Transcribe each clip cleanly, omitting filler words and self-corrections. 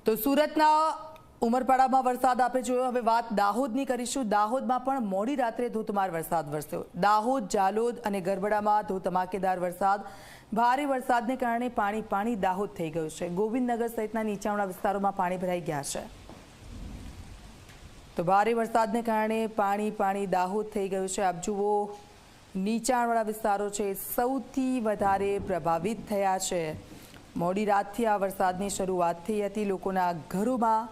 તો સુરતના ઉમરપાડામાં વરસાદ આપણે જોયો। હવે વાત દાહોદની કરીશું। દાહોદમાં પણ મોડી રાત્રે ધોધમાર વરસાદ વરસ્યો। દાહોદ, જાલોદ અને ગરબડામાં ધોધમાકેદાર વરસાદ। ભારે વરસાદને કારણે પાણી દાહોદ થઈ ગયું છે। ગોવિંદનગર સહિતના નીચાણવાળા વિસ્તારોમાં પાણી ભરાઈ ગયા છે। તો ભારે વરસાદને કારણે પાણી દાહોદ થઈ ગયું છે। આપ જુઓ, નીચાણવાળા વિસ્તારો છે સૌથી વધારે પ્રભાવિત થયા છે। મોડી રાતથી આ વરસાદની શરૂઆત થઈ હતી। લોકોના ઘરોમાં,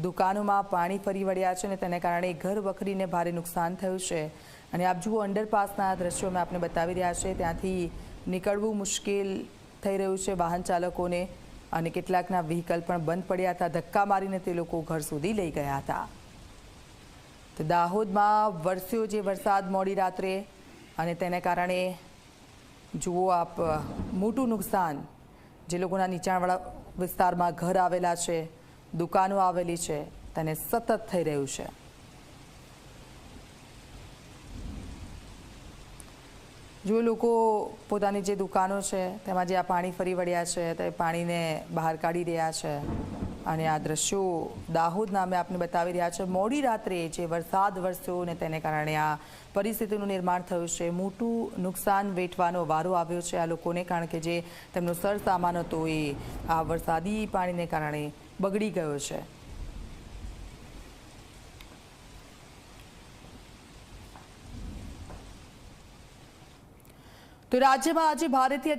દુકાનોમાં પાણી ફરી વળ્યા છે અને તેને કારણે ઘર વખરીને ભારે નુકસાન થયું છે। અને આપ જુઓ, અંડરપાસના દ્રશ્યો મેં આપને બતાવી રહ્યા છે। ત્યાંથી નીકળવું મુશ્કેલ થઈ રહ્યું છે વાહન ચાલકોને અને કેટલાકના વ્હીકલ પણ બંધ પડ્યા હતા। ધક્કા મારીને તે લોકો ઘર સુધી લઈ ગયા હતા। તો દાહોદમાં વરસ્યો જે વરસાદ મોડી રાત્રે અને તેને કારણે જુઓ આપ, મોટું નુકસાન। જે લોકોના નીચાણવાળા વિસ્તારમાં ઘર આવેલા છે, દુકાનો આવેલી છે, તેને સતત થઈ રહ્યું છે। જો લોકો પોતાની જે દુકાનો છે તેમાં જે આ પાણી ફરી વળ્યા છે તે પાણીને બહાર કાઢી રહ્યા છે અને આ દ્રશ્યો દાહોદના અમે આપને બતાવી રહ્યા છે। મોડી રાત્રે જે વરસાદ વરસ્યો અને તેને કારણે આ પરિસ્થિતિનું નિર્માણ થયું છે। મોટું નુકસાન વેઠવાનો વારો આવ્યો છે આ લોકોને, કારણ કે જે તેમનો સર સામાન હતો એ આ વરસાદી પાણીને કારણે બગડી ગયો છે। તો રાજ્યમાં આજે ભારેથી